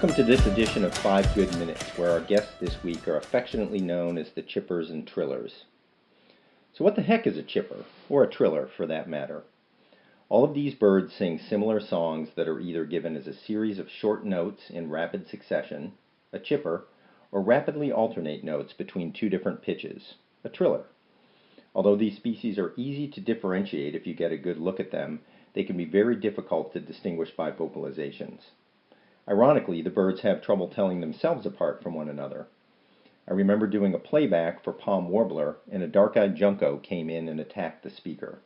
Welcome to this edition of 5 Good Minutes, where our guests this week are affectionately known as the chippers and trillers. So what the heck is a chipper, or a triller for that matter? All of these birds sing similar songs that are either given as a series of short notes in rapid succession, a chipper, or rapidly alternate notes between two different pitches, a triller. Although these species are easy to differentiate if you get a good look at them, they can be very difficult to distinguish by vocalizations. Ironically, the birds have trouble telling themselves apart from one another. I remember doing a playback for Palm Warbler, and a dark-eyed junco came in and attacked the speaker.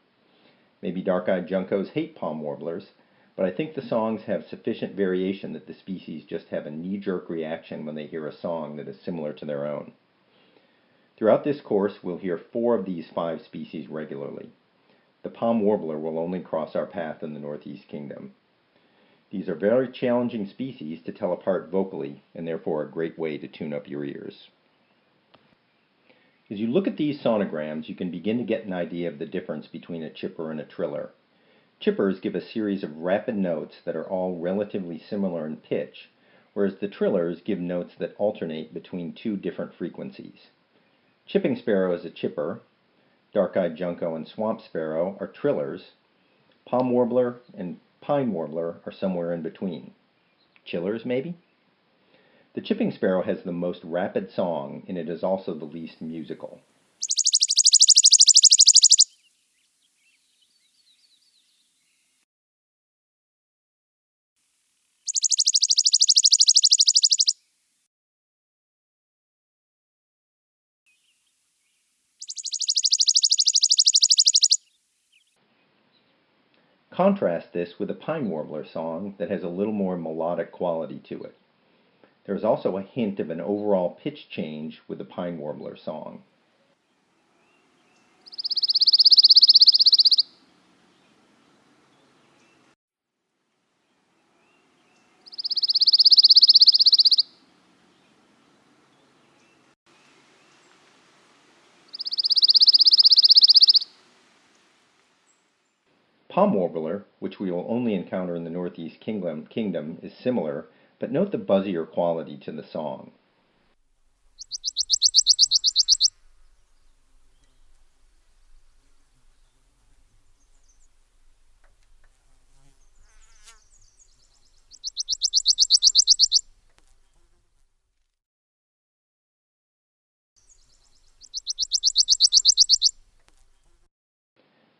Maybe dark-eyed juncos hate Palm Warblers, but I think the songs have sufficient variation that the species just have a knee-jerk reaction when they hear a song that is similar to their own. Throughout this course, we'll hear 4 of these 5 species regularly. The Palm Warbler will only cross our path in the Northeast Kingdom. These are very challenging species to tell apart vocally, and therefore a great way to tune up your ears. As you look at these sonograms, you can begin to get an idea of the difference between a chipper and a triller. Chippers give a series of rapid notes that are all relatively similar in pitch, whereas the trillers give notes that alternate between 2 different frequencies. Chipping sparrow is a chipper, dark-eyed junco and swamp sparrow are trillers, palm warbler and pine warbler are somewhere in between. Chillers, maybe? The chipping sparrow has the most rapid song, and it is also the least musical. Contrast this with a pine warbler song that has a little more melodic quality to it. There is also a hint of an overall pitch change with the pine warbler song. Palm warbler, which we will only encounter in the Northeast Kingdom, is similar, but note the buzzier quality to the song.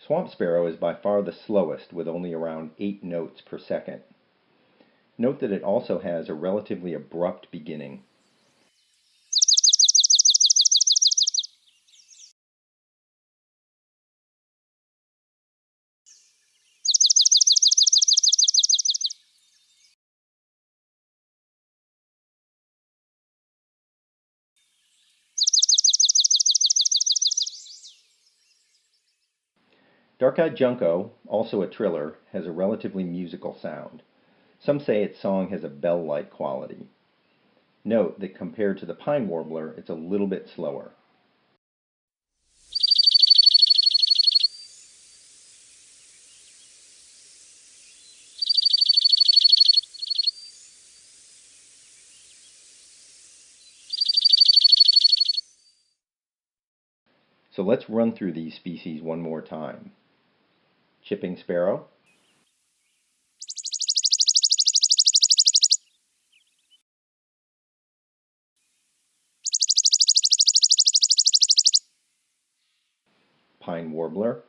Swamp sparrow is by far the slowest, with only around 8 notes per second. Note that it also has a relatively abrupt beginning. Dark-eyed junco, also a triller, has a relatively musical sound. Some say its song has a bell-like quality. Note that compared to the pine warbler, it's a little bit slower. So let's run through these species one more time. Chipping sparrow, pine warbler,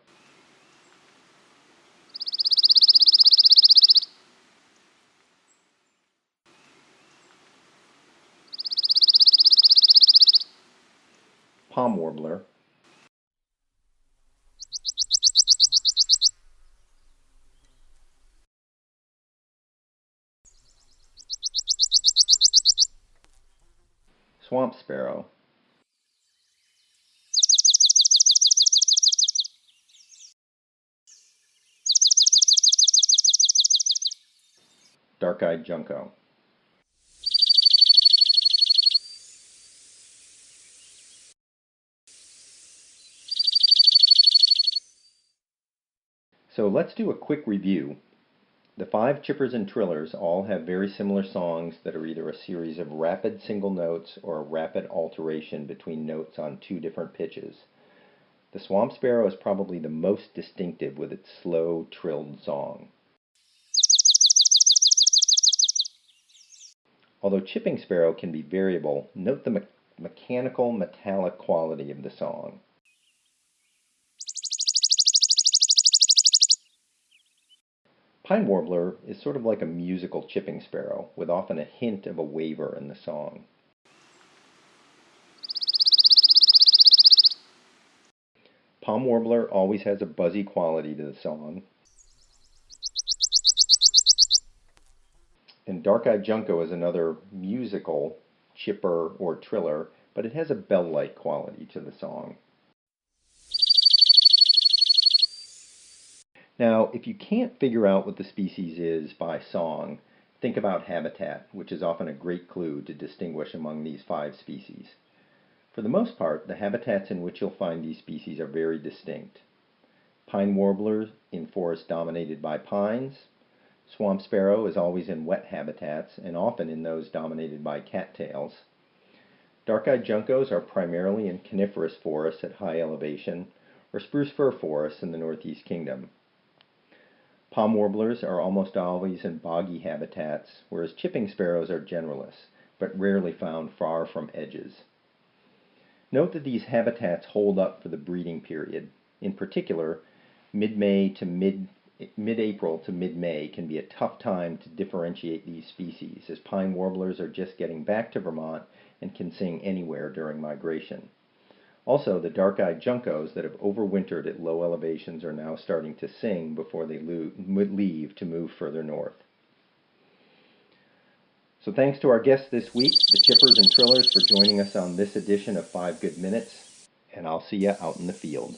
palm warbler, swamp sparrow, dark-eyed junco. So let's do a quick review. The 5 chippers and trillers all have very similar songs that are either a series of rapid single notes or a rapid alteration between notes on 2 different pitches. The swamp sparrow is probably the most distinctive with its slow, trilled song. Although chipping sparrow can be variable, note the mechanical, metallic quality of the song. Pine warbler is sort of like a musical chipping sparrow, with often a hint of a waver in the song. Palm warbler always has a buzzy quality to the song. And dark-eyed junco is another musical chipper or triller, but it has a bell-like quality to the song. Now, if you can't figure out what the species is by song, think about habitat, which is often a great clue to distinguish among these 5 species. For the most part, the habitats in which you'll find these species are very distinct. Pine warbler in forests dominated by pines. Swamp sparrow is always in wet habitats, and often in those dominated by cattails. Dark-eyed juncos are primarily in coniferous forests at high elevation, or spruce fir forests in the Northeast Kingdom. Palm warblers are almost always in boggy habitats, whereas chipping sparrows are generalists, but rarely found far from edges. Note that these habitats hold up for the breeding period. In particular, mid-April to mid-May can be a tough time to differentiate these species, as pine warblers are just getting back to Vermont and can sing anywhere during migration. Also, the dark-eyed juncos that have overwintered at low elevations are now starting to sing before they leave to move further north. So thanks to our guests this week, the chippers and trillers, for joining us on this edition of 5 Good Minutes, and I'll see you out in the field.